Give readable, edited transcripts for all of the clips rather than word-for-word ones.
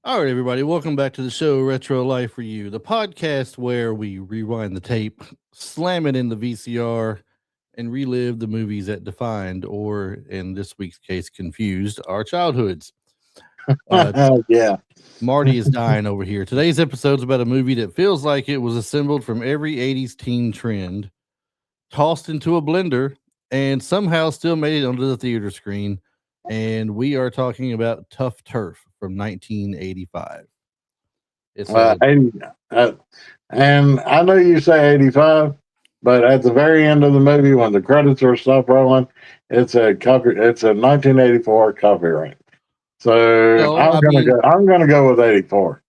All right, everybody, welcome back to the show Retro Life for You, the podcast where we rewind the tape, slam it in the VCR, and relive the movies that defined, or in this week's case, confused our childhoods. Uh, Yeah. Marty is dying over here. Today's episode is about a movie that feels like it was assembled from every 80s teen trend, tossed into a blender, and somehow still made it onto the theater screen. And we are talking about Tuff Turf from 1985. It's a 80, and I know you say 85, but at the very end of the movie, when the credits are stopped rolling, it's a 1984 copyright. So well, I'm gonna go with 84.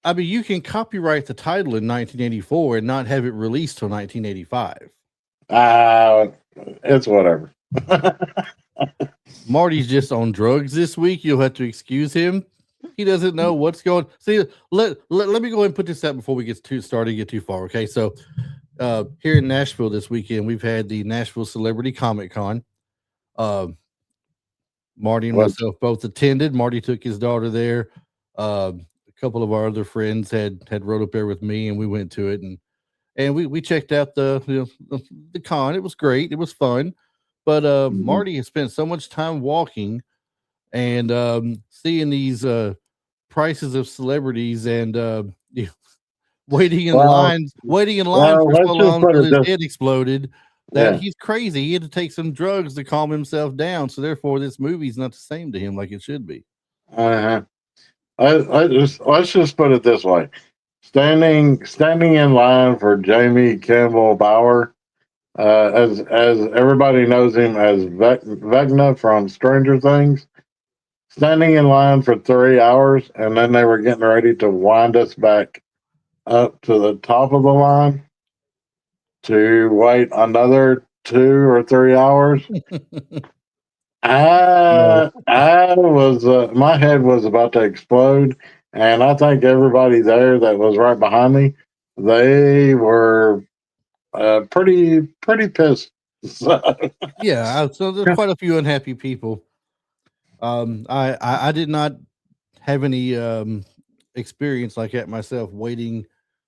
I mean, you can copyright the title in 1984 and not have it released till 1985. Uh, it's whatever. Marty's just on drugs this week. You'll have to excuse him. He doesn't know what's going. See, let me go ahead and put this out before we get too far. Okay, so here in Nashville this weekend, we've had the Nashville Celebrity Comic Con. Marty and myself both attended. Marty took his daughter there. A couple of our other friends had rode up there with me, and we went to it, and we checked out the con. It was great. It was fun, but Marty has spent so much time walking and seeing these prices of celebrities and waiting in line for so long until his head exploded that he's crazy. He had to take some drugs to calm himself down. So therefore, this movie's not the same to him like it should be. Let's just put it this way: standing in line for Jamie Campbell Bower, as everybody knows him as Vecna from Stranger Things. Standing in line for 3 hours, and then they were getting ready to wind us back up to the top of the line to wait another 2 or 3 hours. I was my head was about to explode, and I think everybody there that was right behind me, they were pretty pissed. Yeah, so there's quite a few unhappy people. I did not have any experience like that myself, waiting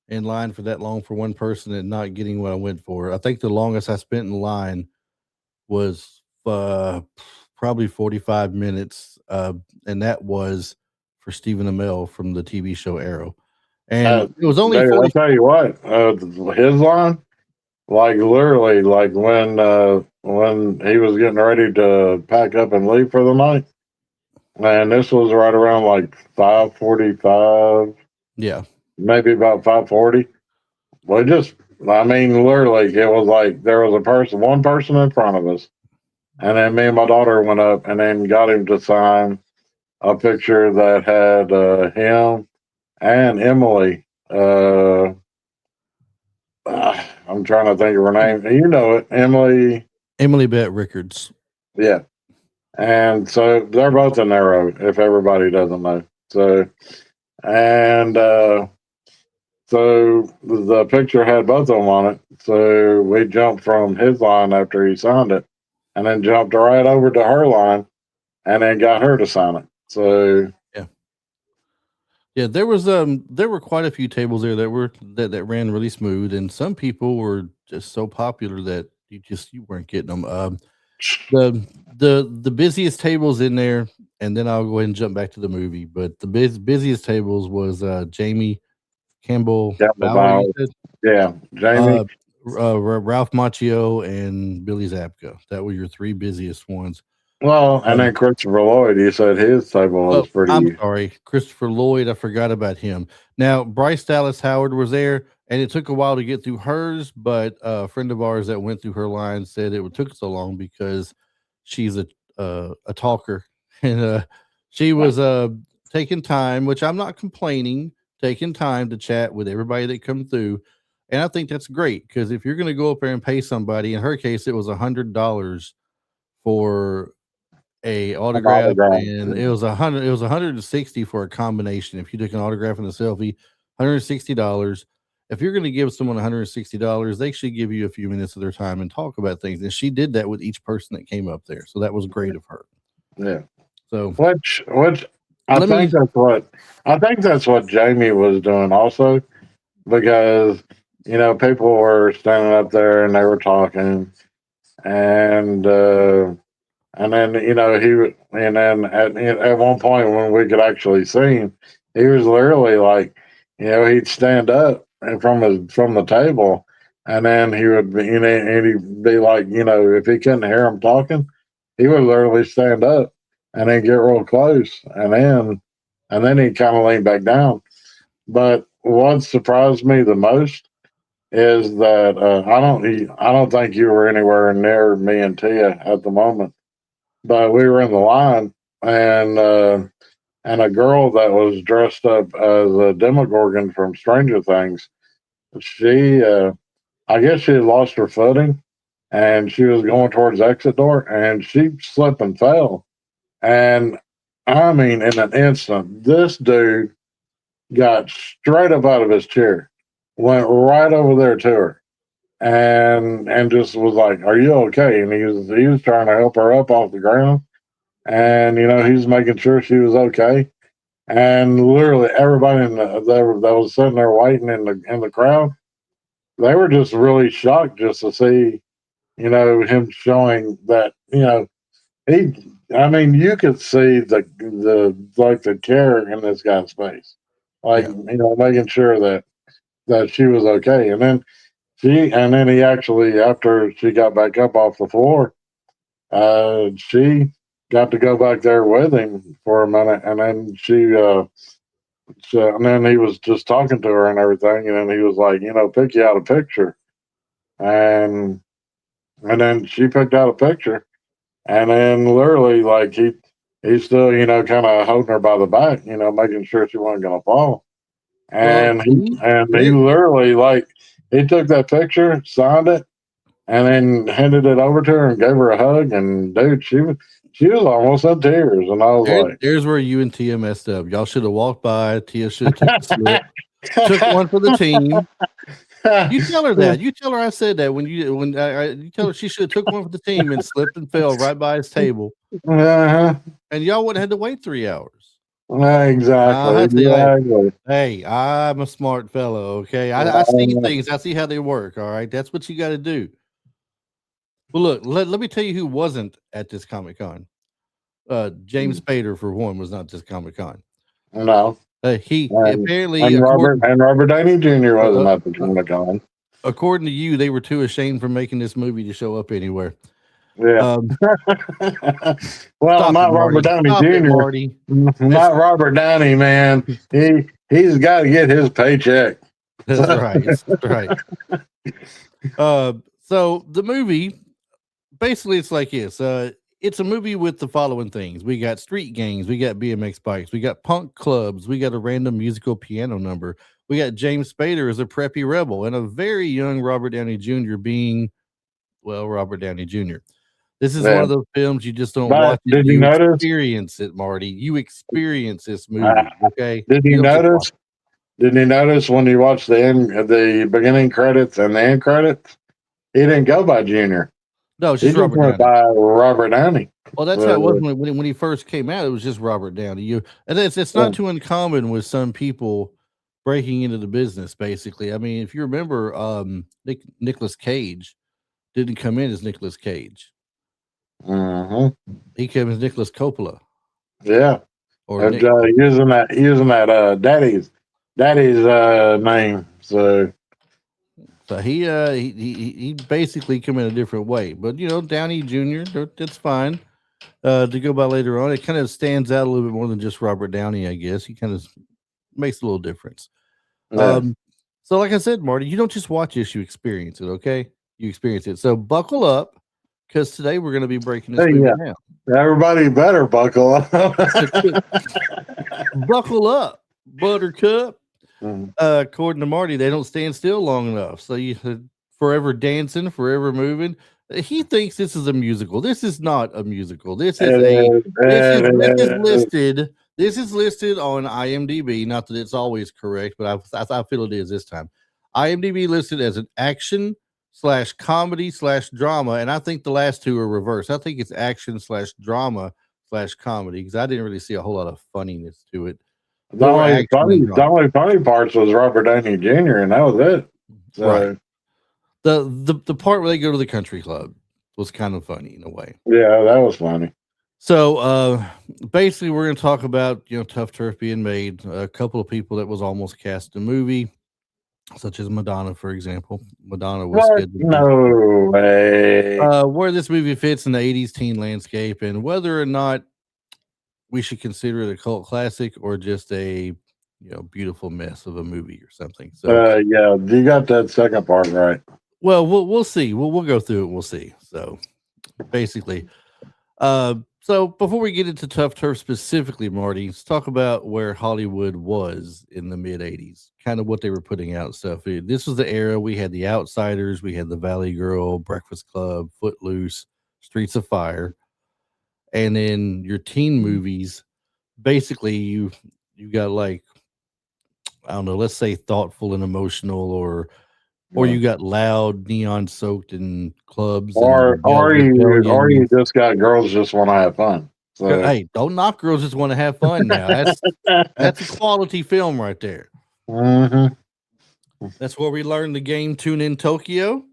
in line for that long for one person and not getting what I went for. I think the longest I spent in line was probably 45 minutes, and that was for Stephen Amell from the TV show Arrow. And it was only I'll tell you what, his line, like literally, like when he was getting ready to pack up and leave for the night. And this was right around like 5:45. Yeah. Maybe about 5:40. Well, literally, it was like there was one person in front of us. And then me and my daughter went up and then got him to sign a picture that had him and Emily. I'm trying to think of her name. You know it, Emily Bett Rickards. Yeah. And so they're both in Arrow, if everybody doesn't know. So the picture had both of them on it. So we jumped from his line after he signed it, and then jumped right over to her line, and then got her to sign it. So yeah, there were quite a few tables there that ran really smooth, and some people were just so popular that you weren't getting them. The busiest tables in there, and then I'll go ahead and jump back to the movie. But the busiest tables was Jamie Campbell Bower, Jamie, Ralph Macchio, and Billy Zabka. That were your three busiest ones. Well, and then Christopher Lloyd, you said his table was pretty. I'm sorry, Christopher Lloyd. I forgot about him. Now, Bryce Dallas Howard was there, and it took a while to get through hers, but a friend of ours that went through her line said it took so long because she's a talker, and she was taking time, which I'm not complaining, taking time to chat with everybody that come through. And I think that's great, because if you're going to go up there and pay somebody, in her case, it was $100 for a autograph, and it was $160 for a combination. If you took an autograph and a selfie, $160. If you're going to give someone $160, they should give you a few minutes of their time and talk about things. And she did that with each person that came up there. So that was great of her. Yeah. So which I think that's what Jamie was doing also, because people were standing up there and they were talking, and then and then at one point when we could actually see him, he was literally like, he'd stand up and from the table, and then he would be, and he'd be like, if he couldn't hear him talking, he would literally stand up and then get real close, and then he'd kind of lean back down. But what surprised me the most is that I don't think you were anywhere near me and Tia at the moment, but we were in the line, and a girl that was dressed up as a Demogorgon from Stranger Things, she I guess she had lost her footing, and she was going towards the exit door, and she slipped and fell. And I mean, in an instant, this dude got straight up out of his chair, went right over there to her, and just was like, "Are you okay?" And he was trying to help her up off the ground, and he was making sure she was okay. And literally everybody that was sitting there waiting in the crowd, they were just really shocked just to see him showing that he. I mean, you could see the care in this guy's face, like making sure that she was okay. And then he actually, after she got back up off the floor, she got to go back there with him for a minute, and then and then he was just talking to her and everything, and then he was like, pick you out a picture, and then she picked out a picture, and then literally like he's still kind of holding her by the back, making sure she wasn't gonna fall, and he literally like he took that picture, signed it, and then handed it over to her and gave her a hug. And dude, she was almost in tears. And I was like, "There's where you and Tia messed up. Y'all should have walked by. Tia should have took a slip, took one for the team." You tell her that. You tell her I said that you tell her she should have took one for the team and slipped and fell right by his table, uh-huh. and y'all would have had to wait 3 hours. Exactly. Hey, I'm a smart fellow. Okay, I see things. I see how they work. All right, that's what you got to do. Well, look, let me tell you who wasn't at this Comic Con. James Spader, for one, was not at this Comic Con. No. He apparently and Robert Downey Jr. wasn't at the Comic Con. According to you, they were too ashamed for making this movie to show up anywhere. Yeah. Well, not Robert Downey Jr. Not Robert Downey, man. He's got to get his paycheck. That's right. That's right. So the movie, basically, it's like this. It's a movie with the following things. We got street gangs, we got BMX bikes, we got punk clubs, we got a random musical piano number. We got James Spader as a preppy rebel, and a very young Robert Downey Jr. being, well, Robert Downey Jr. This is one of those films you just don't watch it. Did you notice? Experience it, Marty. You experience this movie, okay? Did you notice? Did you notice when you watched the beginning credits and the end credits? He didn't go by Junior. No, it's just Robert Downey. By Robert Downey. Well, that's how it was when he first came out. It was just Robert Downey. And it's not too uncommon with some people breaking into the business. Basically, I mean, if you remember, Nicolas Cage didn't come in as Nicolas Cage. Mm-hmm. He came as Nicolas Coppola. Yeah, or using that daddy's name. So he basically come in a different way, but Downey Jr. That's fine to go by later on. It kind of stands out a little bit more than just Robert Downey, I guess. He kind of makes a little difference. Yeah. So like I said, Marty, you don't just watch this, you experience it. Okay, you experience it. So buckle up, because today we're going to be breaking this movie down. Everybody better buckle up. Buckle up, Buttercup. According to Marty, they don't stand still long enough. So you forever dancing, forever moving. He thinks this is a musical. This is not a musical. This is listed. This is listed on IMDb. Not that it's always correct, but I feel it is this time. IMDb listed as an action/comedy/drama, and I think the last two are reversed. I think it's action/drama/comedy. / comedy because I didn't really see a whole lot of funniness to it. The More only action and the drama. only funny parts was Robert Downey Jr. and that was it. So Right. The part where they go to the country club was kind of funny in a way. yeah, that was funny. So basically, we're going to talk about Tuff Turf being made. A couple of people that was almost cast in a movie, such as Madonna, for example. Madonna was What? scheduled to No way. where this movie fits in the '80s teen landscape, and whether or not we should consider it a cult classic or just a beautiful mess of a movie or something. So Yeah, you got that second part right. well, we'll see. We'll go through it. We'll see. So basically, so before we get into Tuff Turf specifically, Marty, let's talk about where Hollywood was in the mid '80s, kind of what they were putting out and stuff. This was the era we had The Outsiders, we had The Valley Girl, Breakfast Club, Footloose, Streets of Fire, and then your teen movies. Basically, you got like I don't know, let's say thoughtful and emotional, or you got loud, neon soaked in clubs, Or and you rebellion. just got girls just want to have fun. So Hey, don't knock girls just want to have fun now. That's a quality film right there. Mhm. That's where we learned the game Tune In Tokyo,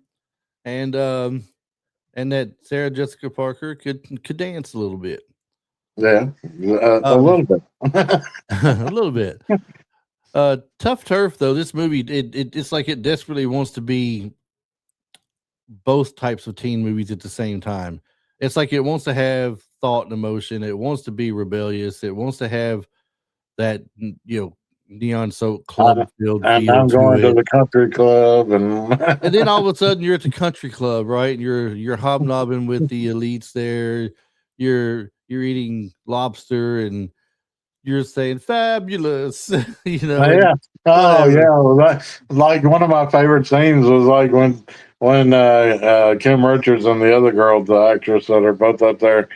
and that Sarah Jessica Parker could dance a little bit. Yeah, a little bit. A little bit. Tuff Turf, though, this movie it's like it desperately wants to be both types of teen movies at the same time. It's like it wants to have thought and emotion. It wants to be rebellious. It wants to have that neon soaked club filled And feel I'm to going to it. the country club, and And then all of a sudden you're at the country club, right? And you're hobnobbing with the elites there. You're eating lobster and you're saying fabulous, and yeah. Oh whatever. yeah, well, like one of my favorite scenes was like when Kim Richards and the other girl, the actress that are both up there,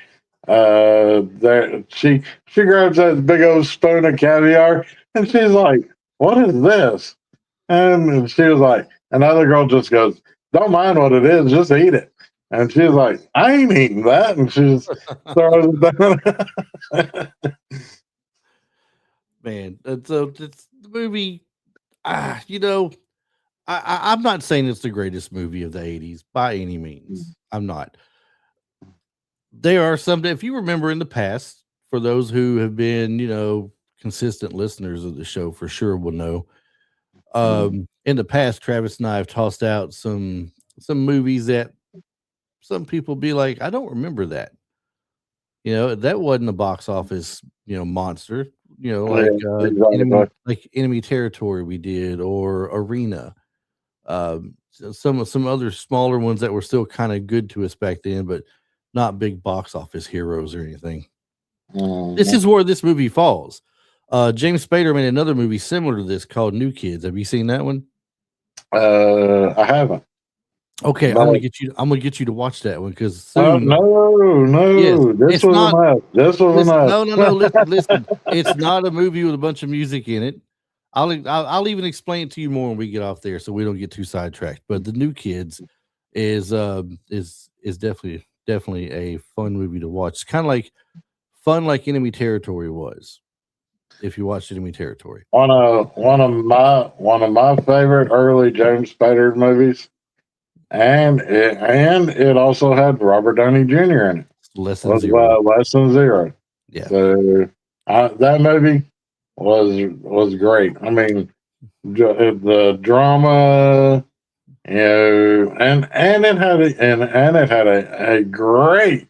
she grabs that big old spoon of caviar and she's like, "What is this?" And she was like, another girl just goes, "Don't mind what it is, just eat it." And she's like, "I ain't eating that," and she just throws it down. Man, so it's the movie. I'm not saying it's the greatest movie of the '80s by any means. I'm not. There are some. If you remember in the past, for those who have been, consistent listeners of the show, for sure will know. In the past, Travis and I have tossed out some movies that some people be like, I don't remember that. That wasn't a box office, monster. Like Exactly. enemy territory we did, or arena. Some other smaller ones that were still kind of good to us back then, but not big box office heroes or anything. This is where this movie falls. James Spader made another movie similar to this called New Kids. Have you seen that one? I haven't. Okay, I'm gonna get you to watch that one because soon. No, Yes, this it's was not. enough. This was Listen, enough. no. Listen. It's not a movie with a bunch of music in it. I'll even explain it to you more when we get off there, so we don't get too sidetracked. But the New Kids is definitely a fun movie to watch. It's kind of like fun, like Enemy Territory was. If you watched Enemy Territory, one of my favorite early James Spader movies, and it also had Robert Downey Jr. in it. Lesson Zero. Lesson Zero. Yeah. So that movie was great. I mean, the drama, and it had a great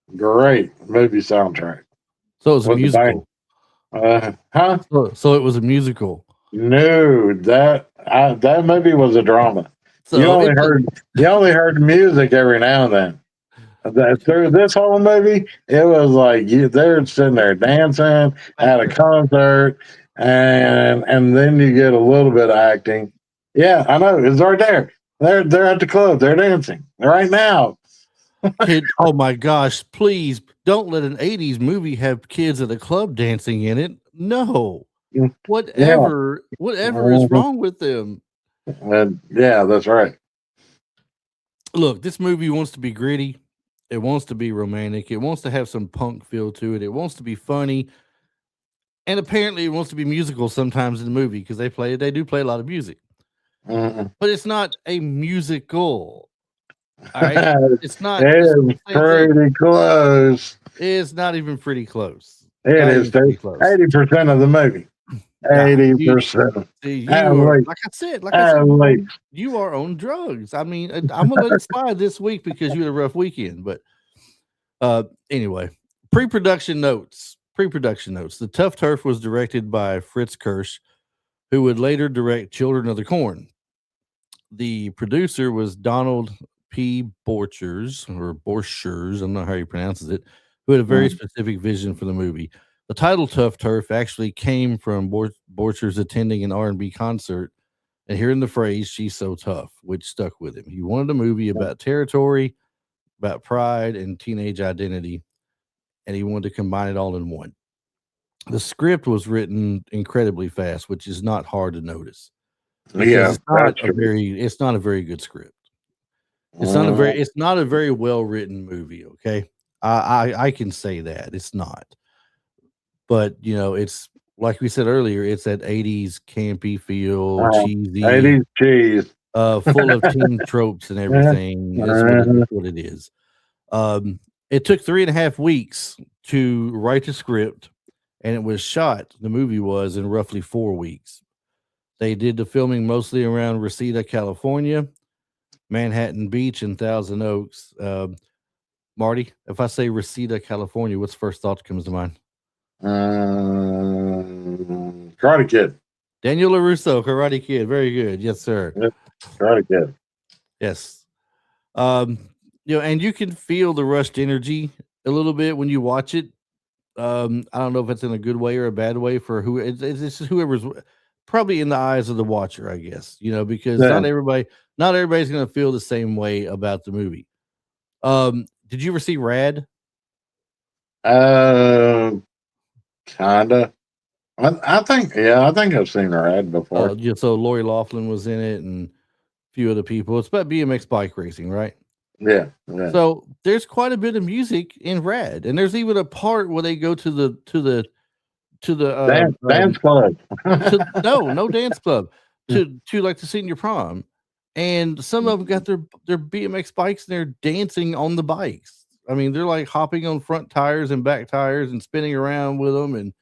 movie soundtrack. So it was a musical. Huh? So it was a musical. No, that movie was a drama. So you only heard music every now and then. Through this whole movie, it was like they're sitting there dancing at a concert, and then you get a little bit of acting. Yeah, I know, it's right there. They're at the club. They're dancing right now. Oh my gosh! Please don't let an '80s movie have kids at a club dancing in it. No, whatever is wrong with them. And yeah, that's right. Look, this movie wants to be gritty. It wants to be romantic. It wants to have some punk feel to it. It wants to be funny. And apparently it wants to be musical sometimes in the movie because they do play a lot of music. Mm. But it's not a musical. All right. It's not It's pretty close. It's not even pretty close. It is 80% of the movie. 80%. Like I said, you are on drugs. I mean, I'm gonna let it slide this week because you had a rough weekend. But anyway, pre-production notes. The Tuff Turf was directed by Fritz Kiersch, who would later direct Children of the Corn. The producer was Donald P. Borchers, I don't know how he pronounces it, who had a very specific vision for the movie. The title Tuff Turf actually came from Borchers attending an R&B concert and hearing the phrase, "She's so tough," which stuck with him. He wanted a movie about territory, about pride and teenage identity, and he wanted to combine it all in one. The script was written incredibly fast, which is not hard to notice. Yeah, it's not a very good script. It's not a very well written movie. Okay, I can say that it's not. But it's like we said earlier, it's that 80s campy feel, cheesy, 80s cheese, full of teen tropes and everything. That's what it is. It took 3.5 weeks to write the script, and it was shot. The movie was in roughly 4 weeks. They did the filming mostly around Reseda, California, Manhattan Beach, and Thousand Oaks. Marty, if I say Reseda, California, what's the first thought that comes to mind? Karate Kid. Daniel LaRusso, Karate Kid. Very good. Yes, sir. Yep. Karate Kid. Yes. And you can feel the rushed energy a little bit when you watch it. I don't know if it's in a good way or a bad way for it's just whoever's probably in the eyes of the watcher, I guess, because not everybody's going to feel the same way about the movie. Did you ever see Rad? Kinda. I think I've seen Rad before. So Lori Loughlin was in it and a few other people. It's about BMX bike racing, right? Yeah. So there's quite a bit of music in Rad, and there's even a part where they go to the dance club. No dance club to like the senior prom, and some of them got their BMX bikes and they're dancing on the bikes. I mean, they're like hopping on front tires and back tires and spinning around with them, and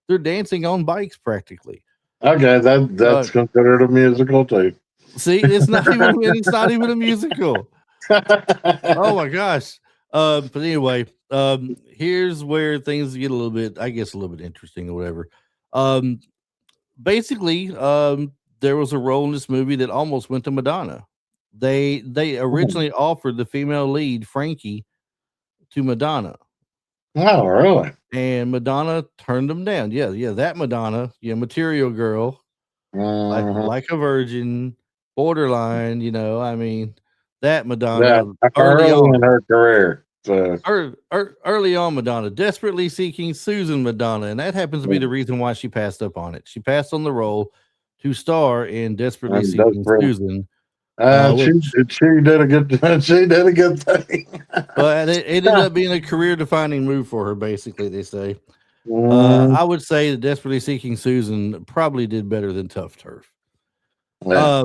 they're dancing on bikes practically. Okay, that's considered a musical too. See, it's not even a musical. Oh my gosh. But anyway, here's where things get a little bit interesting or whatever. Basically, there was a role in this movie that almost went to Madonna. They originally offered the female lead, Frankie, to Madonna. Oh, really? And Madonna turned them down. Yeah, that Madonna, material girl, like a virgin, borderline, I mean, that Madonna early on in her career. So. Early on, Madonna, desperately seeking Susan Madonna, and that happens to be the reason why she passed up on it. She passed on the role to star in Desperately Seeking Susan. She did a good thing. But it ended up being a career-defining move for her, basically, they say. I would say that Desperately Seeking Susan probably did better than Tuff Turf. Yeah.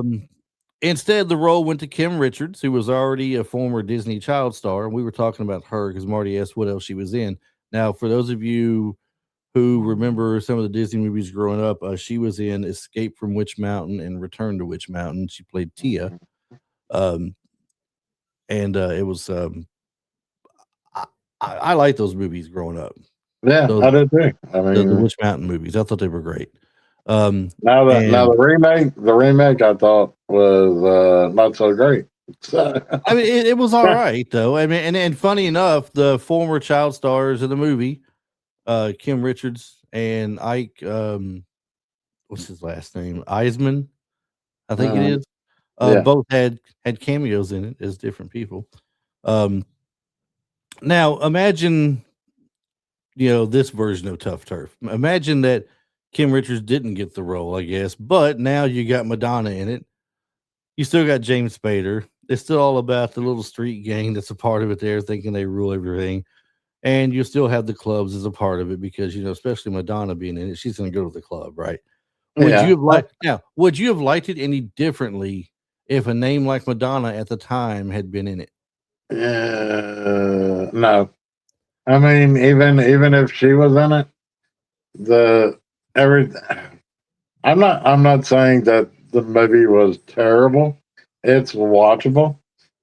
Instead, the role went to Kim Richards, who was already a former Disney child star. And we were talking about her because Marty asked what else she was in. Now, for those of you who remember some of the Disney movies growing up, she was in Escape from Witch Mountain and Return to Witch Mountain. She played Tia. And it was I like those movies growing up. Yeah, I did too. I mean, the Witch Mountain movies, I thought they were great. Now the remake I thought was not so great. I mean, it was all right though. I mean, and funny enough, the former child stars of the movie, Kim Richards and Ike, what's his last name? Eisman, I think it is. Both had cameos in it as different people. Now imagine, this version of Tuff Turf. Imagine that Kim Richards didn't get the role, I guess, but now you got Madonna in it. You still got James Spader. It's still all about the little street gang that's a part of it there, thinking they rule everything. And you still have the clubs as a part of it because, especially Madonna being in it, she's going to go to the club, right? Would you Yeah. have liked now? Would you have liked it any differently if a name like Madonna at the time had been in it? No. I mean, even if she was in it, the every I'm not saying that the movie was terrible. It's watchable.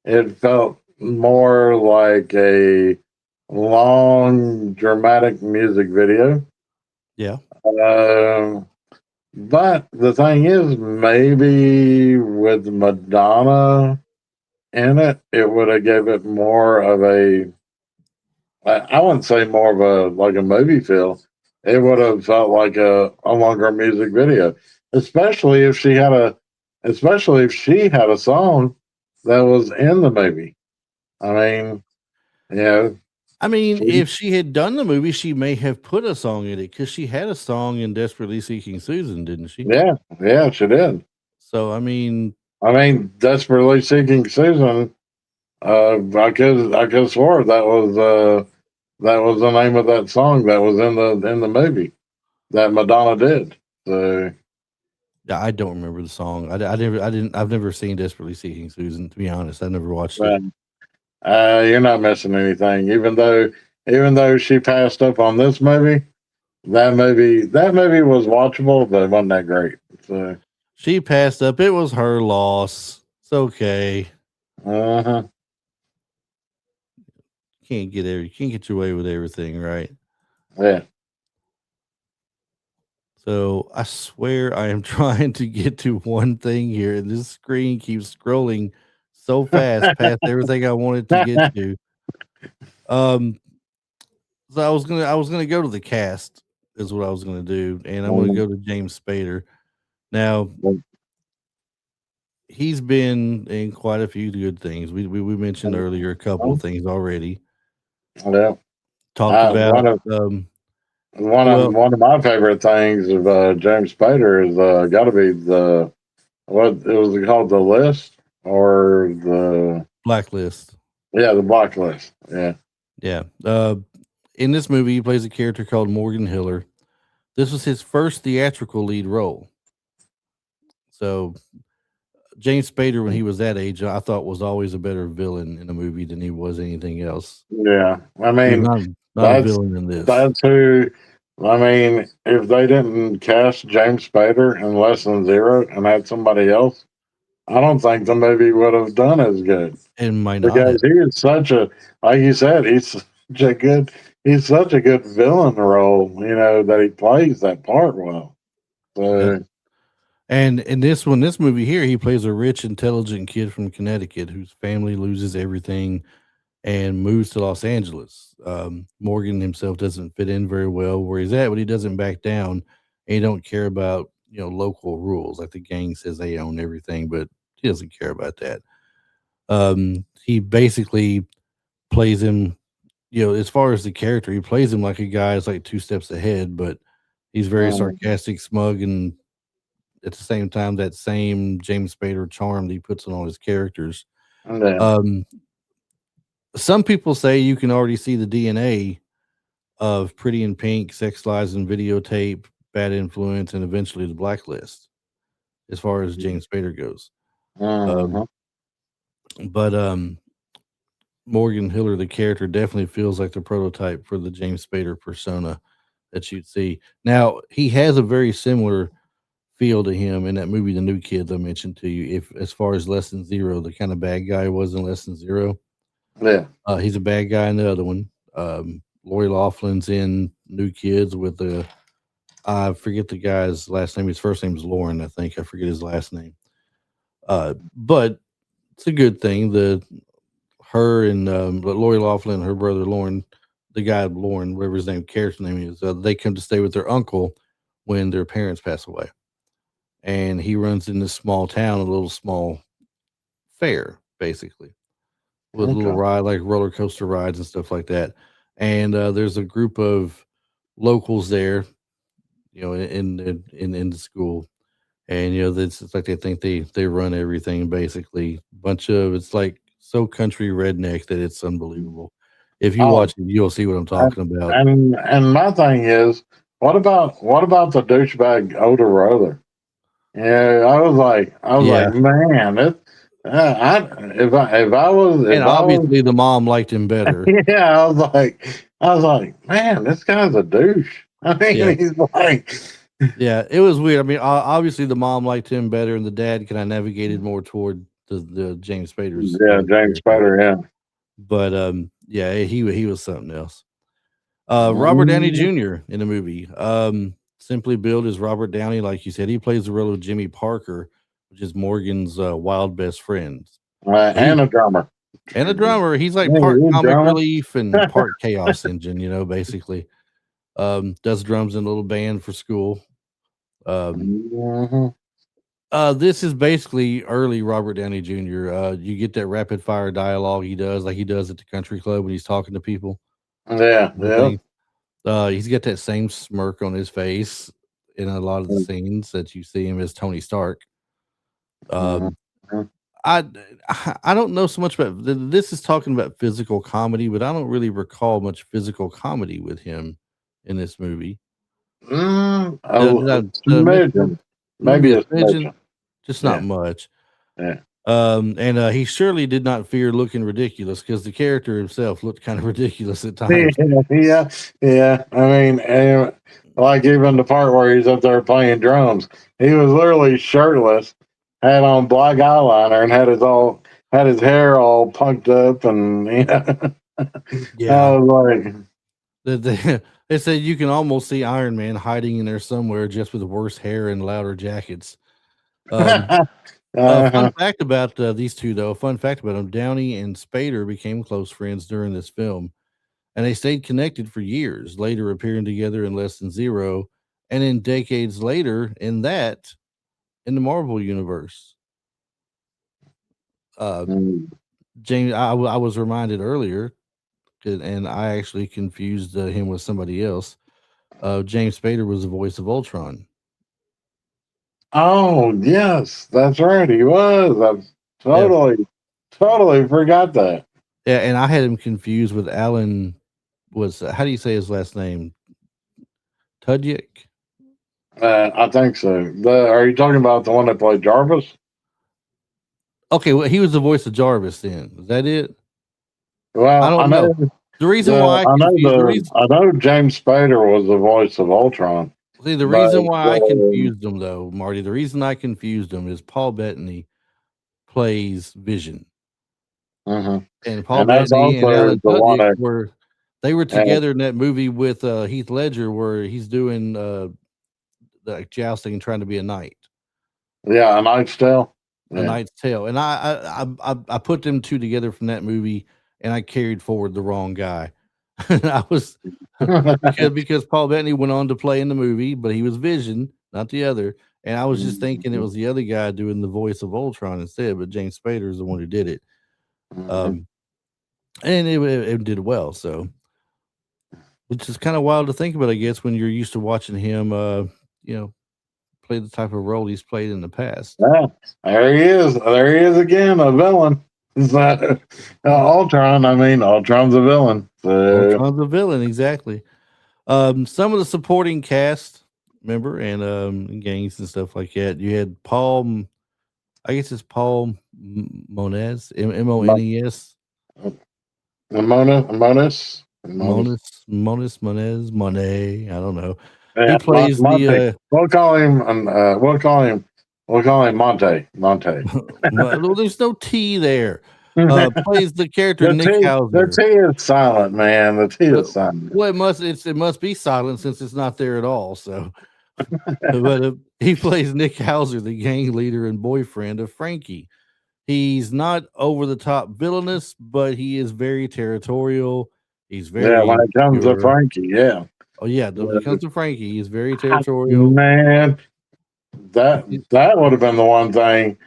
It felt more like a long dramatic music video. Yeah. Um, but the thing is, maybe with Madonna in it, it would have gave it more of a I wouldn't say more of a like a movie feel. It would have felt like a longer music video, especially if she had a song that was in the movie. I mean, you know, I mean, she, if she had done the movie, she may have put a song in it because she had a song in Desperately Seeking Susan, didn't she? yeah, she did. So, I mean, I mean, desperately seeking Susan. I could swore that was the name of that song that was in the movie that Madonna did. So. yeah, I don't remember the song. I've never seen Desperately Seeking Susan, to be honest. I never watched it. You're not missing anything. Even though she passed up on this movie, that movie was watchable, but it wasn't that great. So, She passed up. It was her loss. It's okay. uh-huh. Can't get your way with everything, right? Yeah. So I swear I am trying to get to one thing here, and this screen keeps scrolling so fast past everything I wanted to get to. Um, so I was gonna go to the cast is what I was gonna do, and I'm gonna go to James Spader. Now he's been in quite a few good things. We mentioned earlier a couple of things already. Yeah. Talked about One of well, one of my favorite things of James Spader is got to be the what it was called, the list or the Blacklist. the blacklist. Yeah. Yeah. In this movie, he plays a character called Morgan Hiller. This was his first theatrical lead role. So James Spader, when he was that age, I thought was always a better villain in a movie than he was anything else. Yeah. I He was mean, not a that's villain in this. that's who. I mean, if they didn't cast James Spader in Less Than Zero and had somebody else, I don't think the movie would have done as good And might not have. because he is such a, like you said, he's such a good villain role. That he plays that part well. Yeah. So And in this movie here, he plays a rich, intelligent kid from Connecticut whose family loses everything and moves to Los Angeles. Morgan himself doesn't fit in very well where he's at, but he doesn't back down. And he don't care about local rules. Like the gang says they own everything, but he doesn't care about that. He basically plays him, as far as the character, he plays him like a guy is like two steps ahead, but he's very sarcastic, smug, and at the same time, that same James Spader charm that he puts on all his characters. yeah, Some people say you can already see the DNA of Pretty in Pink, Sex Lies and Videotape, Bad Influence, and eventually the Blacklist, as far as James Spader goes. uh-huh. But Morgan Hiller, the character, definitely feels like the prototype for the James Spader persona that you'd see. Now, he has a very similar feel to him in that movie, The New Kids, I mentioned to you. If as far as Less Than Zero, the kind of bad guy was in Less Than Zero, Yeah. he's a bad guy in the other one. Lori Laughlin's in New Kids with the I forget the guy's last name. His first name is Lauren, I think. I forget his last name. But it's a good thing. Her and Lori Laughlin, her brother Lauren, the guy Lauren, whatever his character name is, they come to stay with their uncle when their parents pass away. And he runs in this small town, a little small fair, basically, with a little Okay. ride like roller coaster rides and stuff like that. And there's a group of locals there, in the school, and it's like they think they run everything basically. Bunch of it's like so country redneck that it's unbelievable. If you Oh, watch it, you'll see what I'm and talking about. and my thing is, what about the douchebag older brother? Yeah, I was like, Yeah, man, and if I was, obviously the mom liked him better. yeah, I was like, man, this guy's a douche. I Yeah, mean, he's like, yeah, it was weird. I mean, obviously the mom liked him better, and the dad kind of navigated more toward the James Spader's yeah, James character. Spader, yeah. But yeah, he was something else. Robert Downey Mm, Jr. in the movie. Simply billed as Robert Downey, like you said, he plays the role of Jimmy Parker, which is Morgan's wild best friend. He and a drummer. and a drummer. He's like Yeah, part he's a comic drummer. relief and part chaos engine. Basically. Does drums in a little band for school. Um, Mhm. this is basically early Robert Downey Jr. You get that rapid fire dialogue he does, like he does at the country club when he's talking to people. Yeah, yeah. He's got that same smirk on his face in a lot of the scenes that you see him as Tony Stark. Um, Mhm. I I don't know so much about this is talking about physical comedy, but I don't really recall much physical comedy with him in this movie. Did I, A did I miss smidgen, one? Maybe maybe a a smidgen, smidgen. just not Yeah, much. yeah. And he surely did not fear looking ridiculous because the character himself looked kind of ridiculous at Yeah, times. yeah, yeah. I mean, like even the part where he's up there playing drums, he was literally shirtless, had on black eyeliner, and had his hair all punked up, and I Yeah, was like, they said you can almost see Iron Man hiding in there somewhere just with worse hair and louder jackets. Um, fun uh-huh. fact about these two, though. Fun fact about them: Downey and Spader became close friends during this film, and they stayed connected for years. Later, appearing together in Less Than Zero, and in decades later, in the Marvel universe. Uh, Mm. James, I was reminded earlier, and I actually confused him with somebody else. James Spader was the voice of Ultron. Oh yes, that's right. He was. I Yeah, totally forgot that. yeah, and I had him confused with Alan. Was how do you say his last name? Tudyak. I think so. Are you talking about the one that played Jarvis? Okay, well, he was the voice of Jarvis. Then is that it? I Well, don't know. The reason why I confused I know James Spader was the voice of Ultron, the but reason why I confused them though, Marty. The reason I confused them is Paul Bettany plays Vision, mhm. and Paul And that's Bettany and also Alan the one Tudyk that were and, together in that movie with Heath Ledger where he's doing like jousting and trying to be a knight, yeah, a Knight's Tale. a Yeah. knight's tale. And I put them two together from that movie, and I carried forward the wrong guy. I was because Paul Bettany went on to play in the movie, but he was Vision, not the other. And I was just thinking it was the other guy doing the voice of Ultron instead, but James Spader is the one who did it. Mhm. Um, and it did well. So, which is kind of wild to think about, I guess, when you're used to watching him, you know, play the type of role he's played in the past. Yeah, there he is. There he is again, a villain. So, Ultron. I mean, Ultron's a villain. So, Ultron's a villain, exactly. Some of the supporting cast, remember, and gangs and stuff like that. You had Paul, I guess it's Paul Mones, Mones, Monas. Monet. I don't know. He Yeah, plays Monte. the We'll call him Monte. Monte. well, there's no T there. the Plays the character Nick The Hauser. T is silent, man. The T is silent. Well, it must be silent since it's not there at all. So, but he plays Nick Hauser, the gang leader and boyfriend of Frankie. He's not over the top villainous, but he is very territorial. He's Yeah, very when it comes to insecure. Frankie, yeah. Oh yeah, when it comes to Frankie, he's very Ah, territorial. man, that would have been the one thing.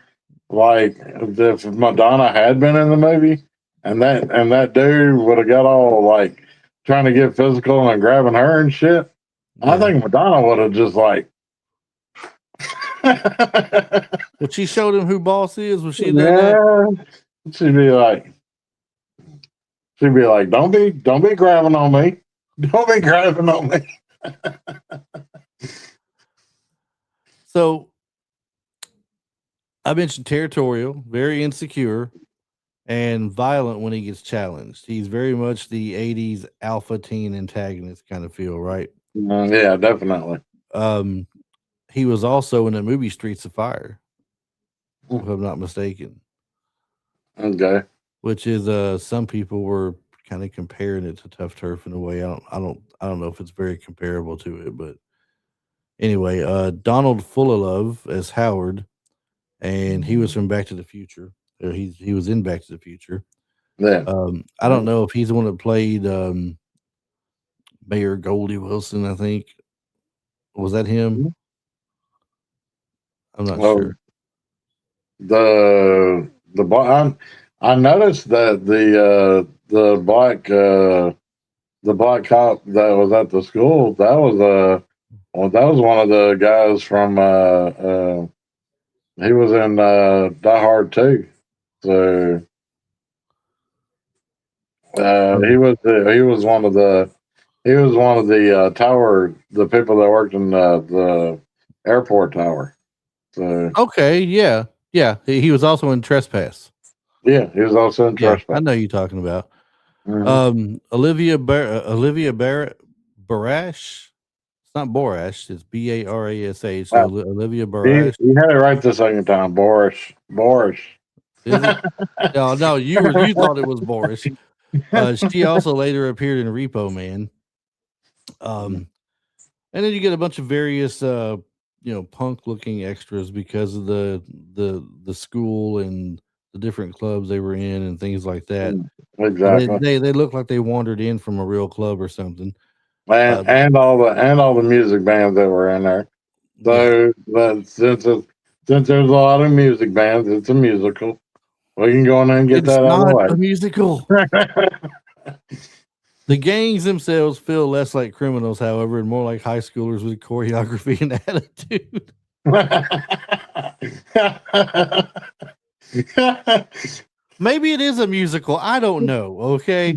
Like if Madonna had been in the movie, and that dude would have got all like trying to get physical and grabbing her and shit. I Yeah, think Madonna would have just like When she showed him who boss is, was she done that? Yeah, she'd be like, don't be grabbing on me, don't be grabbing on me. So I mentioned territorial, very insecure, and violent when he gets challenged. He's very much the '80s alpha teen antagonist kind of feel, right? Yeah, definitely. He was also in the movie Streets of Fire, if I'm not mistaken. Okay. Which is some people were kind of comparing it to Tuff Turf in a way. I don't know if it's very comparable to it, but anyway, Donald Fullilove as Howard, and he was from Back to the Future. He was in Back to the Future. Yeah. I don't know if he's the one that played Mayor Goldie Wilson. I think was that him. I'm not sure. I noticed that the black cop that was at the school, that was one of the guys from he was in Die Hard 2. So he was one of the tower, the people that worked in the airport tower. So okay, yeah. He was also in Trespass. Yeah, he was also in Trespass. I know you're talking about. Olivia Barash. It's not Borash. It's Barash. Olivia Barash. You had it right the second time. Boris. Is it? No, you thought it was Boris. She also later appeared in Repo Man. And then you get a bunch of various punk looking extras because of the school and the different clubs they were in and things like that. Exactly. They look like they wandered in from a real club or something. And all the music bands that were in there. So since there's a lot of music bands, it's a musical. We can go in there and get that out of the way. It's not a musical. The gangs themselves feel less like criminals, however, and more like high schoolers with choreography and attitude. Maybe it is a musical. I don't know. Okay.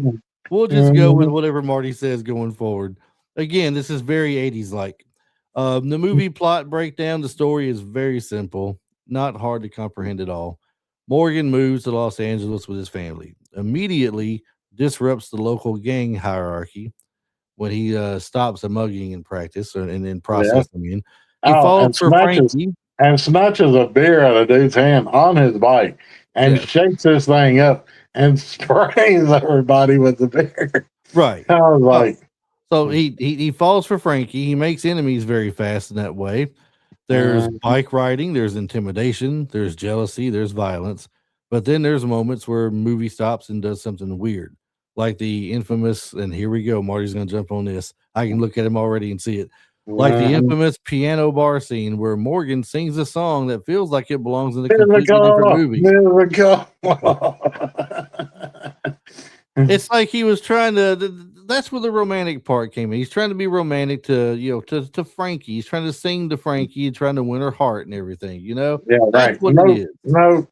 We'll just go with whatever Marty says going forward. Again, this is very 80s like. The movie plot breakdown, the story is very simple, not hard to comprehend at all. Morgan moves to Los Angeles with his family. Immediately disrupts the local gang hierarchy when he stops a mugging in practice and in process. I mean, he falls for Frankie and snatches a beer out of dude's hand on his bike and shakes this thing up and sprays everybody with the beer. Right. I was like, so he falls for Frankie. He makes enemies very fast in that way. There's bike riding, there's intimidation, there's jealousy, there's violence. But then there's moments where movie stops and does something weird. Like the infamous, and here we go, Marty's going to jump on this. I can look at him already and see it. Like the infamous piano bar scene where Morgan sings a song that feels like it belongs in a completely different movie. It's like he was trying to. That's where the romantic part came in. He's trying to be romantic to Frankie. He's trying to sing to Frankie and trying to win her heart and everything. Yeah, that's right. What it is. No.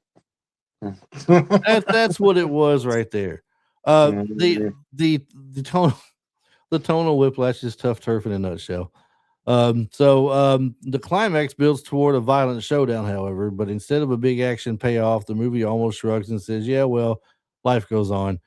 That's what it was right there. The tonal whiplash is Tuff Turf in a nutshell. The climax builds toward a violent showdown, however, but instead of a big action payoff, the movie almost shrugs and says, yeah, well, life goes on,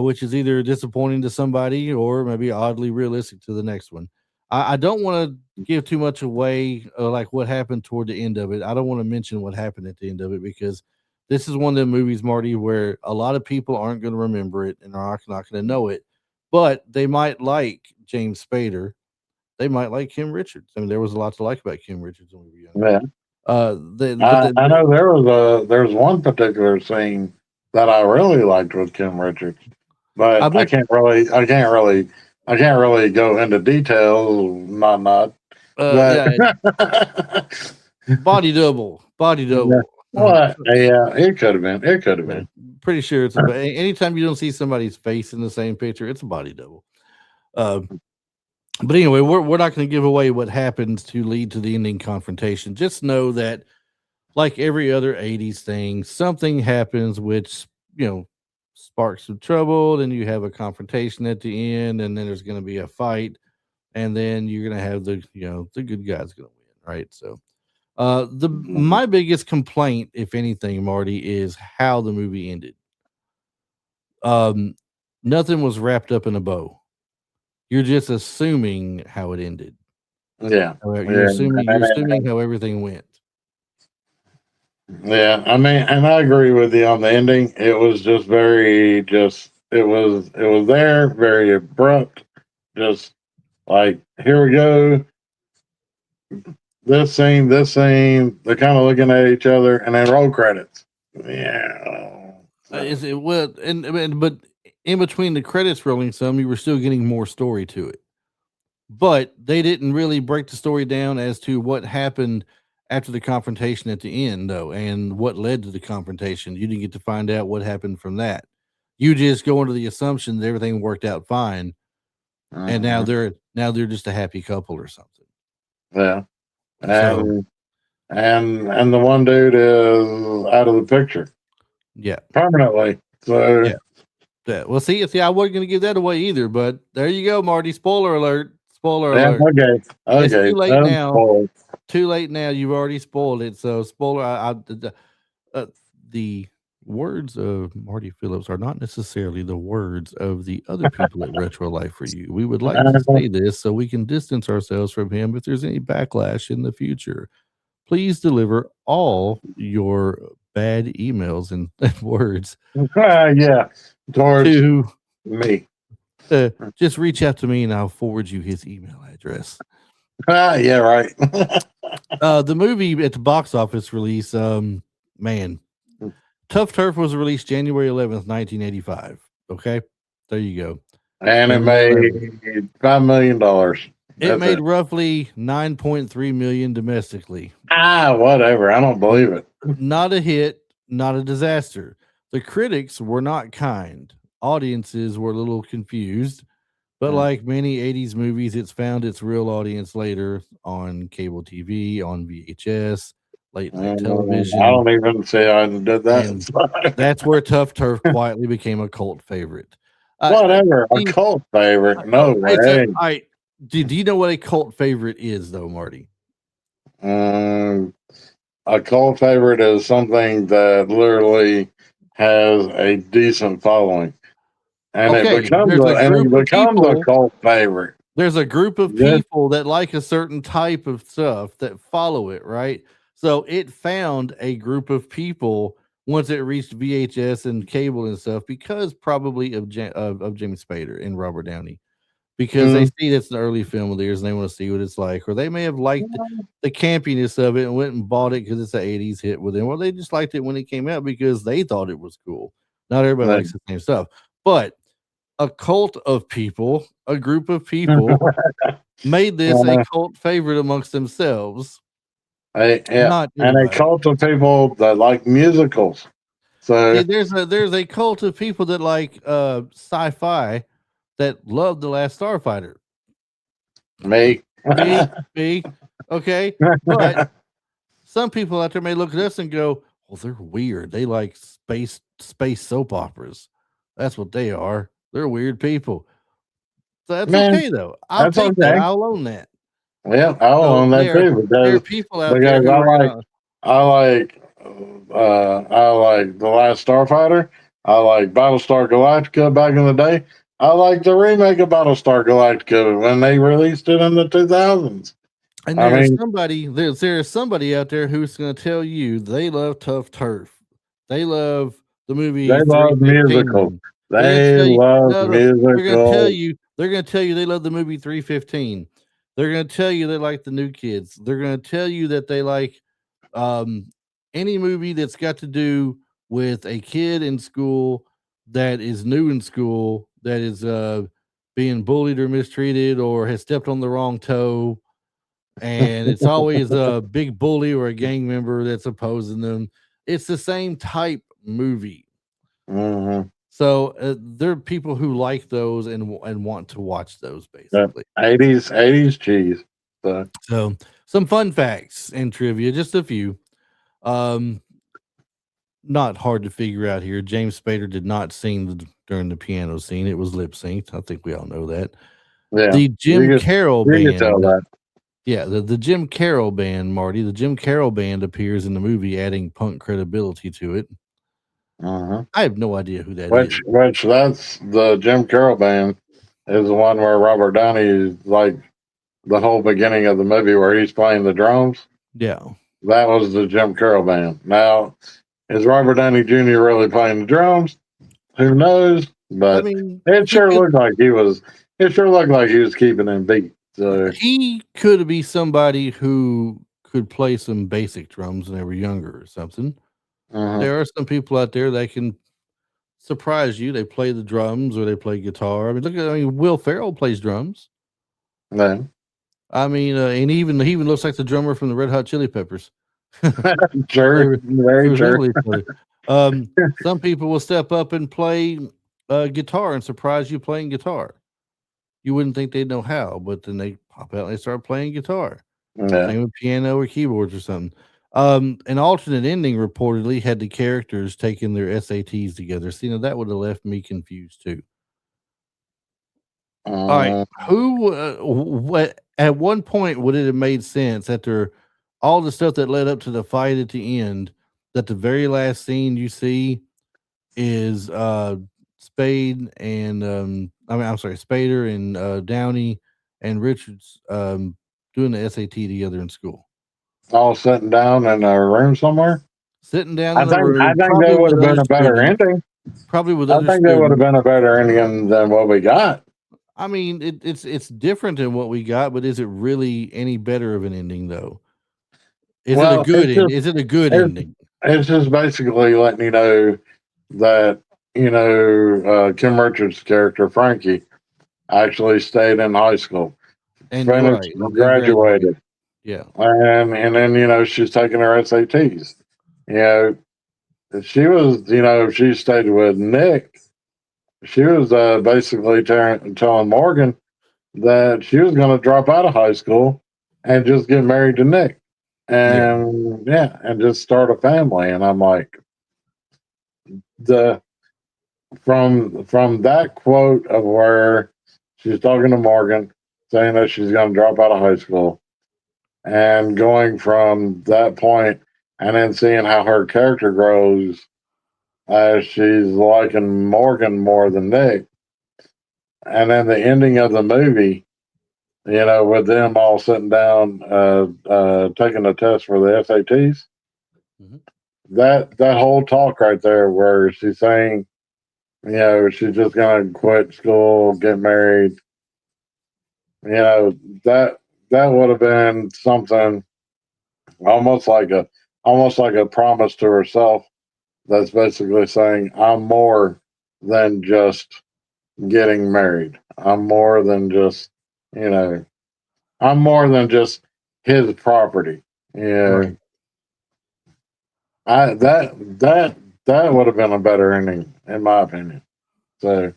which is either disappointing to somebody or maybe oddly realistic to the next one. I don't want to give too much away, like what happened toward the end of it. I don't want to mention what happened at the end of it because this is one of the movies, Marty, where a lot of people aren't going to remember it and are not going to know it, but they might like James Spader. They might like Kim Richards. I mean, there was a lot to like about Kim Richards when we were young. Yeah. I know there's one particular scene that I really liked with Kim Richards, but I can't really go into details. Body double. What? Yeah, it could have been. Pretty sure it's anytime you don't see somebody's face in the same picture, it's a body double. But anyway, we're not going to give away what happens to lead to the ending confrontation. Just know that, like every other 80s thing, something happens which, sparks some trouble. Then you have a confrontation at the end, and then there's going to be a fight, and then you're going to have the good guy's going to win, right? So, the Mhm. my biggest complaint, if anything, Marty, is how the movie ended. Um, Nothing was wrapped up in a bow. You're just assuming how it ended. Yeah, You're yeah, assuming how everything went. yeah. I mean, and I agree with you on the ending. It was just very, just it was there, very abrupt. Just like, here we go, this scene. They're kind of looking at each other, and then roll credits. Yeah. Is it well? But in between the credits rolling, some you were still getting more story to it. But they didn't really break the story down as to what happened after the confrontation at the end, though, and what led to the confrontation. You didn't get to find out what happened from that. You just go into the assumption that everything worked out fine, and now Mhm. they're just a happy couple or something. Yeah, So and the one dude is out of the picture yeah, permanently. So yeah. Well, see, I wasn't going to give that away either, but there you go, Marty. Spoiler alert! Spoiler yeah, alert! okay, It's too okay, late that's now. cool. Too late now. You've already spoiled it. So spoiler. The words of Marty Phillips are not necessarily the words of the other people at Retro Life for You. We would like to say this so we can distance ourselves from him if there's any backlash in the future. Please deliver all your bad emails and words Yeah, towards to me. just reach out to me and I'll forward you his email address. Yeah, right. The movie at the box office release, man, Tuff Turf was released January 11th, 1985. Okay, there you go. And it January 11th. made $5 million. It That's made it. roughly 9.3 million domestically. Whatever. I don't believe it. Not a hit, not a disaster. The critics were not kind. Audiences were a little confused, but Mm. like many 80s movies, it's found its real audience later on cable TV, on VHS, late night I television, don't even say I did and that. that's where Tuff Turf quietly became a cult favorite. Whatever. A See, cult favorite. oh, No it's a. way. I do you know what a cult favorite is, though, Marty? Um, a cult favorite is something that literally has a decent following. And it Okay, becomes a cult favorite. there's a group of This people that like a certain type of stuff that follow it, right? So it found a group of people once it reached VHS and cable and stuff because probably of James Spader and Robert Downey because they mm, see that's an early film of theirs and they want to see what it's like, or they may have liked the campiness of it and went and bought it because it's an 80s hit with them, or they just liked it when it came out because they thought it was cool. Not everybody likes the same stuff, but a cult of people, a group of people made this a uh, cult favorite amongst themselves, yeah, not and a anybody. cult of people that like musicals. See, So there's a cult of people that like sci-fi that love The Last Starfighter. me. Me, okay, but some people out there may look at us and go, "Well, they're weird. They like space soap operas. That's what they are. They're weird people." So that's Man, okay though. I'll that's take that. okay. I'll own that. Yeah, I'll So own that too there are people out there because who are gonna. I like I like The Last Starfighter. I like Battlestar Galactica back in the day. I like the remake of Battlestar Galactica when they released it in the 2000s. And I there's mean, somebody out there who's going to tell you they love Tough Turf. They love the movie they love musicals. 315. They're going to They tell you love no, no. musicals. They're going to tell you they love the movie 315. They're going to tell you they like the New Kids. They're going to tell you that they like um, any movie that's got to do with a kid in school that is new in school that is being bullied or mistreated or has stepped on the wrong toe, and it's always a big bully or a gang member that's opposing them. It's the same type movie. Hmm. So there are people who like those and want to watch those Yep. basically. 80s cheese. So some fun facts and trivia, just a few. Um, not hard to figure out here. James Spader did not sing during the piano scene. It was lip synced. I think we all know that. Yeah, The Jim Carroll you can tell band. that. Yeah, the Jim Carroll band, Marty. The Jim Carroll band appears in the movie, adding punk credibility to it. Uh-huh. I have no idea who that is. Which that's the Jim Carroll band is the one where Robert Downey is like the whole beginning of the movie where he's playing the drums. Yeah. That was the Jim Carroll band. Now, is Robert Downey Jr. really playing the drums? Who knows? But I mean, it sure looked like he was. It sure looked like he was keeping them beat. So he could be somebody who could play some basic drums when they were younger or something. There are some people out there that can surprise you. They play the drums or they play guitar. I mean, Will Ferrell plays drums. yeah. I mean, and he even looks like the drummer from the Red Hot Chili Peppers. Sure, very true. Some people will step up and play guitar and surprise you playing guitar. You wouldn't think they'd know how, but then they pop out and they start playing guitar. Yeah. Same with piano or keyboards or something. An alternate ending reportedly had the characters taking their SATs together. See, now that would have left me confused too. All right, what at one point would it have made sense after all the stuff that led up to the fight at the end that the very last scene you see is Spade and Spader and Downey and Richards doing the SAT together in school, all sitting down in a room somewhere. Sitting down I in the room. think that would have been a better ending. Probably with I think that would have been a better ending than what we got. I mean, it's different than what we got, but is it really any better of an ending though? Is it a good ending? Is it a good ending? It's just basically letting you know that Kim Richards' character Frankie actually stayed in high school and finished, graduated. Yeah, and then she's taking her SATs. She was she stayed with Nick. She was basically telling Morgan that she was going to drop out of high school and just get married to Nick, and and just start a family. And I'm like, from that quote of where she's talking to Morgan, saying that she's going to drop out of high school, and going from that point, and then seeing how her character grows as she's liking Morgan more than Nick, and then the ending of the movie, with them all sitting down, taking a test for the SATs. That whole talk right there, where she's saying, she's just gonna quit school, get married. That would have been something almost like a promise to herself. That's basically saying, I'm more than just getting married. I'm more than just, I'm more than just his property. Right. That would have been a better ending, in my opinion. So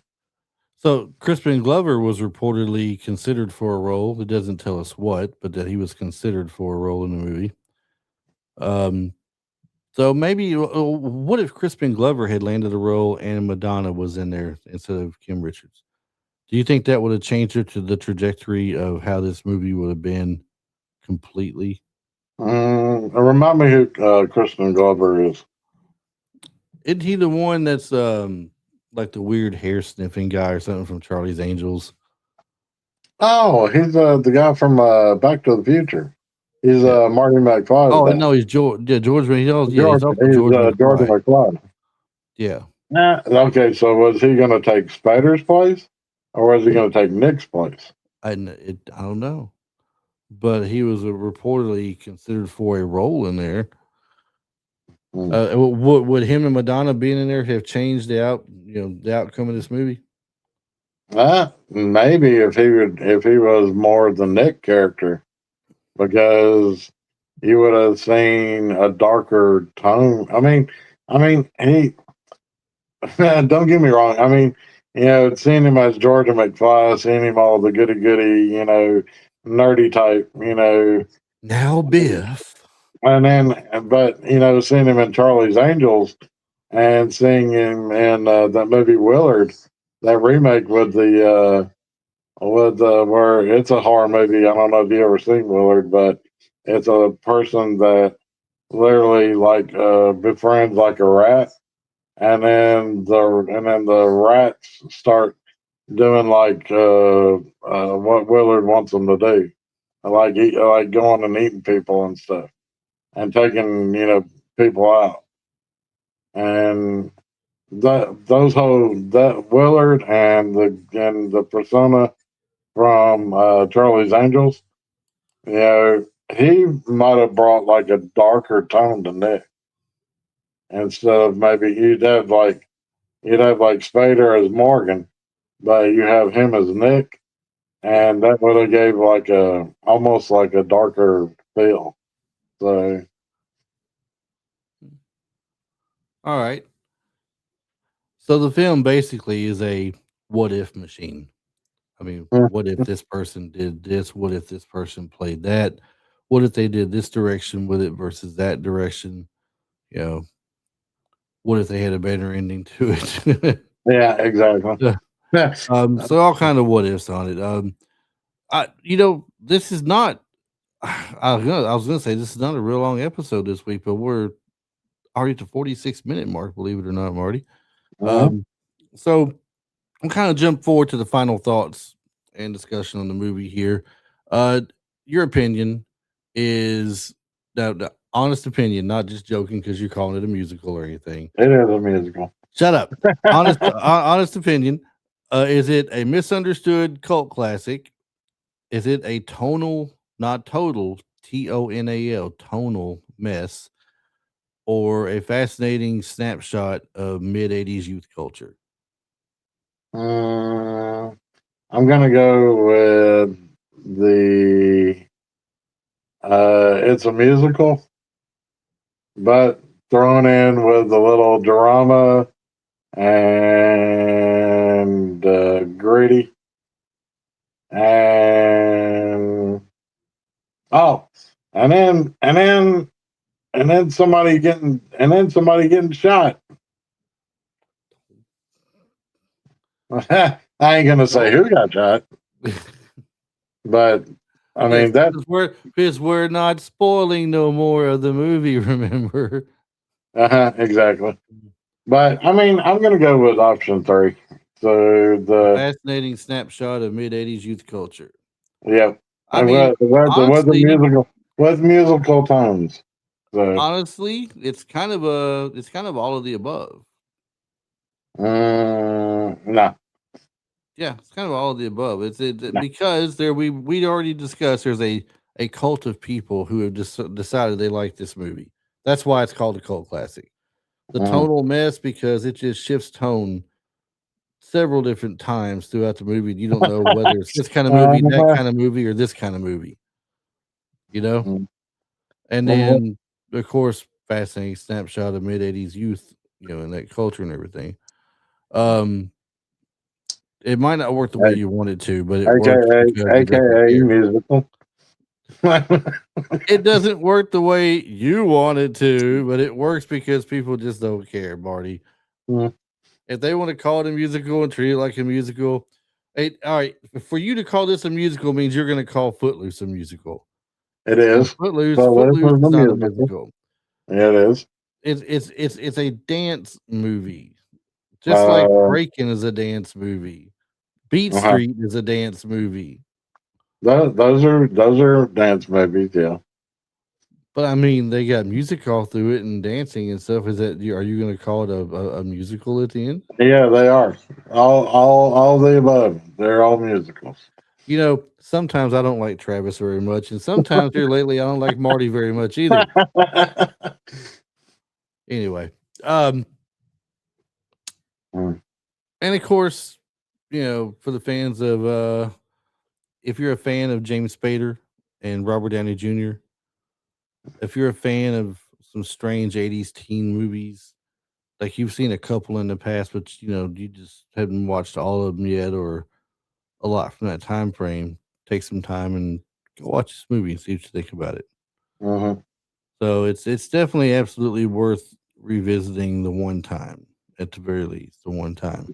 Crispin Glover was reportedly considered for a role. It doesn't tell us what, but that he was considered for a role in the movie. So maybe what if Crispin Glover had landed a role and Madonna was in there instead of Kim Richards? Do you think that would have changed it to the trajectory of how this movie would have been completely? Remind me who Crispin Glover is. Isn't he the one that's like the weird hair sniffing guy or something from Charlie's Angels? Oh, he's the guy from Back to the Future. He's Marty McFly. Oh no, he's George. Yeah, George. He's also George McFly. Yeah. Okay, so was he going to take Spader's place, or was he going to take Nick's place? I don't know, but he was reportedly considered for a role in there. Would him and Madonna being in there have changed the outcome of this movie? Maybe if he was more the Nick character, because you would have seen a darker tone. I mean, don't get me wrong. I mean, seeing him as Georgia McFly, seeing him all the goody goody, nerdy type, Now, Biff. and then, but seeing him in Charlie's Angels and seeing him in that movie Willard, that remake with where it's a horror movie. I don't know if you ever seen Willard, but it's a person that literally like befriends like a rat, and then the rats start doing like what Willard wants them to do, like going and eating people and stuff, and taking people out, and that Willard and the persona from Charlie's Angels, he might have brought like a darker tone to Nick instead of maybe you'd have like Spader as Morgan, but you have him as Nick, and that would have gave like a almost like a darker feel. So All right. So the film basically is a what if machine. I mean, what if this person did this? What if this person played that? What if they did this direction with it versus that direction? You know, what if they had a better ending to it? yeah, exactly. Yeah. So all kind of what ifs on it. This is not. I was gonna say this is not a real long episode this week, but we're already at the 46-minute mark. Believe it or not, Marty. Mhm. So I'm kind of jump forward to the final thoughts and discussion on the movie here. Uh, your opinion is the honest opinion, not just joking because you're calling it a musical or anything. It is a musical. Shut up. Honest opinion. Is it a misunderstood cult classic? Is it a tonal, not total, TONAL, tonal mess, or a fascinating snapshot of mid 80s youth culture? I'm gonna go with the. It's a musical, but thrown in with a little drama and gritty and oh, and then somebody getting shot. I ain't gonna say who got shot, but I mean that. because we're not spoiling no more of the movie. Remember, Exactly. But I mean, I'm gonna go with option 3. So fascinating snapshot of mid '80s youth culture. yeah, I and mean, with the honestly, musical with musical tones. So it's kind of all of the above. nah, Yeah, it's kind of all of the above. nah. Because we already discussed there's a cult of people who have just decided they like this movie. That's why it's called a cult classic. The tonal mess because it just shifts tone several different times throughout the movie. You don't know whether it's this kind of movie, that kind of movie, or this kind of movie. You know, and then of course, fascinating snapshot of mid '80s youth. And that culture and everything. It might not work the way you want it to, but it works because it doesn't AKA care. musical. It doesn't work the way you want it to, but it works because people just don't care, Marty. If they want to call it a musical and treat it like a musical, all right. For you to call this a musical means you're going to call Footloose a musical. It is. Footloose Footloose is not a musical. Yeah, it is. It's a dance movie, just like Breakin' is a dance movie. Beat Street is a dance movie. Those are dance movies, yeah. But I mean, they got music all through it and dancing and stuff. Are you going to call it a musical at the end? Yeah, they are. All the above. They're all musicals. Sometimes I don't like Travis very much, and sometimes here lately I don't like Marty very much either. Anyway, and of course, for the fans of if you're a fan of James Spader and Robert Downey Jr., if you're a fan of some strange 80s teen movies like you've seen a couple in the past, but you just haven't watched all of them yet, or a lot from that time frame. Take some time and go watch this movie and see what you think about it. Mm-hmm. So it's definitely absolutely worth revisiting the one time, at the very least, the one time.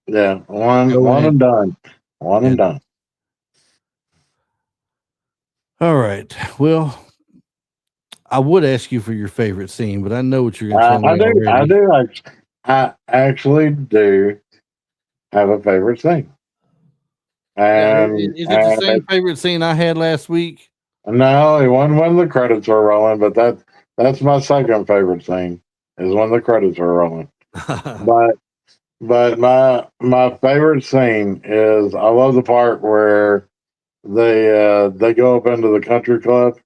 Yeah, one Go one ahead and done. One and and done. all right. Well, I would ask you for your favorite scene, but I know what you're going to tell I me do. I already. do. I actually do have a favorite thing, Yeah, and is it the and same it, favorite scene I had last week? no, it wasn't when the credits were rolling, but that's my second favorite thing is when the credits were rolling. But my favorite scene is I love the part where they go up into the country club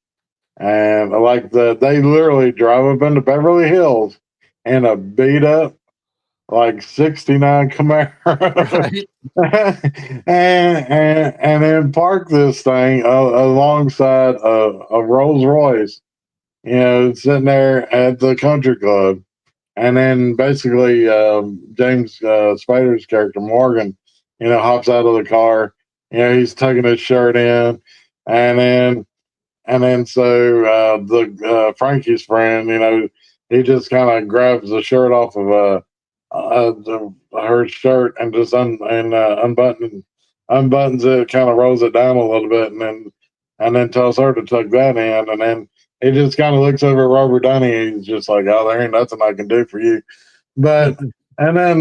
and they literally drive up into Beverly Hills in a beat up like 69 Camaro Right. and then park this thing alongside a Rolls Royce, sitting there at the country club. And then basically, James Spader's character, Morgan, hops out of the car. He's tucking his shirt in. And then so the Frankie's friend, he just kind of grabs the shirt off of her shirt and just unbuttons it, kind of rolls it down a little bit, and then tells her to tuck that in, and then he just kind of looks over at Robert Downey. He's just like, "Oh, there ain't nothing I can do for you." But and then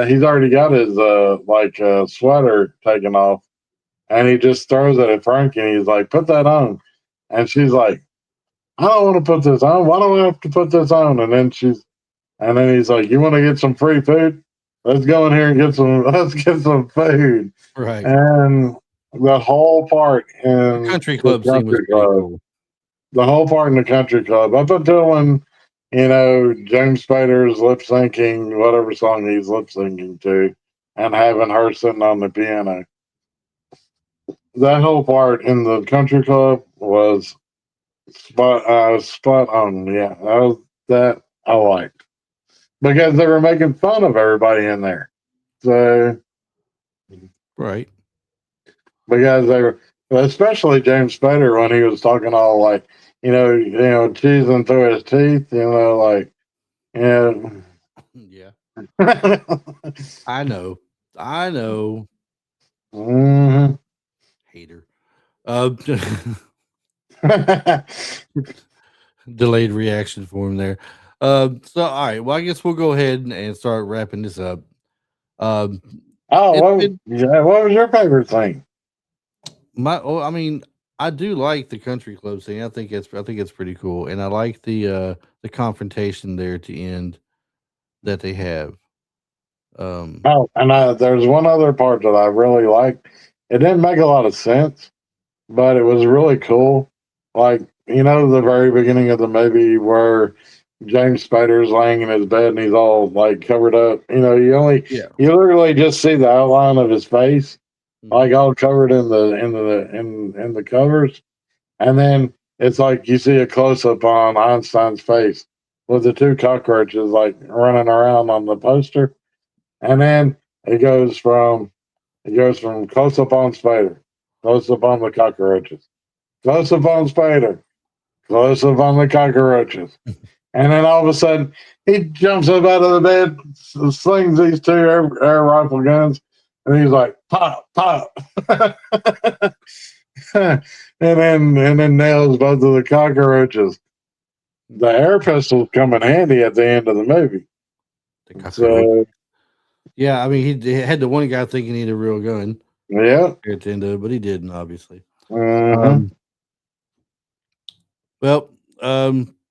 he's already got his sweater taken off, and he just throws it at Frankie, and he's like, "Put that on," and she's like, "I don't want to put this on. Why do I have to put this on?" And then he's like, "You want to get some free food? Let's go in here and get some. Let's get some food." Right. And the whole part The in country the club scene was country pretty club, cool. the whole part in the country club, up until when James Spader's lip syncing whatever song he's lip syncing to, and having her sitting on the piano. That whole part in the country club was spot on. Yeah, that I liked because they were making fun of everybody in there. So Right. because they were, especially James Spader when he was talking all like cheesing through his teeth, like yeah. Yeah. I know. I know. Mhm. Hater. Uh, delayed reaction for him there. So all right. Well, I guess we'll go ahead and start wrapping this up. Um, Oh, it's been what was your favorite thing? I mean, I do like the country club scene. I think it's pretty cool, and I like the confrontation there at the end that they have. Um, Oh, and there's one other part that I really liked. It didn't make a lot of sense, but it was really cool. Like, the very beginning of the movie where James Spader's laying in his bed and he's all like covered up. yeah. You literally just see the outline of his face, Mhm. like all covered in the covers. And then it's like you see a close up on Einstein's face with the two cockroaches like running around on the poster. And then it goes from close up on Spader, close up on the cockroaches, close up on Spader, close up on the cockroaches. And then all of a sudden, he jumps up out of the bed, slings these two air rifle guns, and he's like, pop, pop. and then nails both of the cockroaches. The air pistols come in handy at the end of the movie. The cockroach. So, Yeah, I mean, he had the one guy thinking he had a real gun yeah. at the end of it, but he didn't, obviously. Uh-huh. Um, well,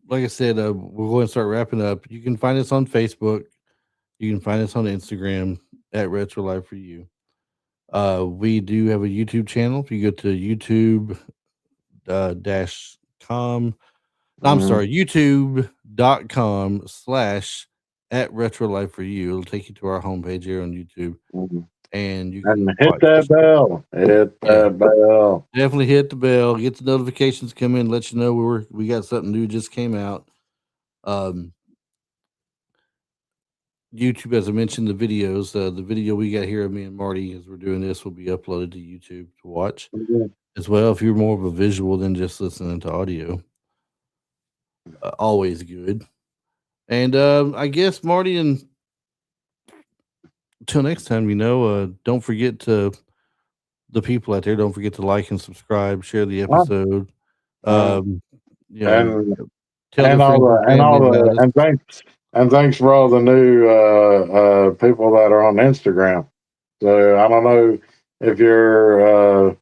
like I said, we'll go and start wrapping up. You can find us on Facebook. You can find us on Instagram at Retro Life for You. We do have a YouTube channel. If you go to YouTube dash com, I'm Mhm. sorry, youtube.com/ at Retro Life for You. It'll take you to our homepage here on YouTube, Mhm. and you And can hit watch. that bell. Hit Yeah, that bell. definitely hit the bell. Get the notifications come in. Let you know we got something new just came out. Um, YouTube, as I mentioned, the videos. The video we got here of me and Marty as we're doing this will be uploaded to YouTube to watch as well. If you're more of a visual than just listening to audio, always good. And I guess Marty, and until next time, don't forget to the people out there. Don't forget to like and subscribe, share the episode. and Tell their friends and family about us. And thanks for all the new people that are on Instagram. So I don't know if your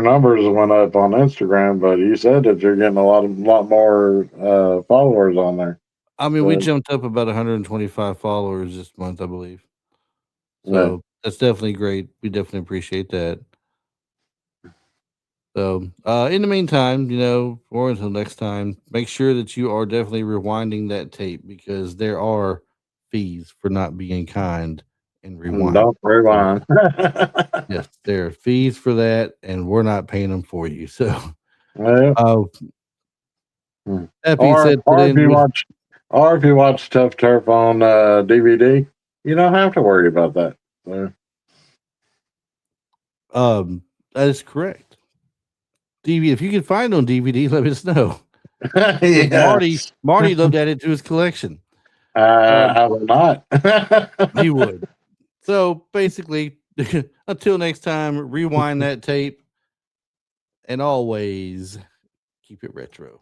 numbers went up on Instagram, but you said that you're getting a lot more followers on there. I mean, we jumped up about 125 followers this month, I believe. So that's definitely great. We definitely appreciate that. So, in the meantime, or until next time, make sure that you are definitely rewinding that tape because there are fees for not being kind and rewind. Don't rewind. Yes, there are fees for that, and we're not paying them for you. So, well, that being said, if you watch Tuff Turf on DVD, you don't have to worry about that. So. That is correct. DVD, if you can find on DVD, let us know. Yes. Marty loved to add it to his collection. I will not. He would. So basically, until next time, rewind that tape and always keep it retro.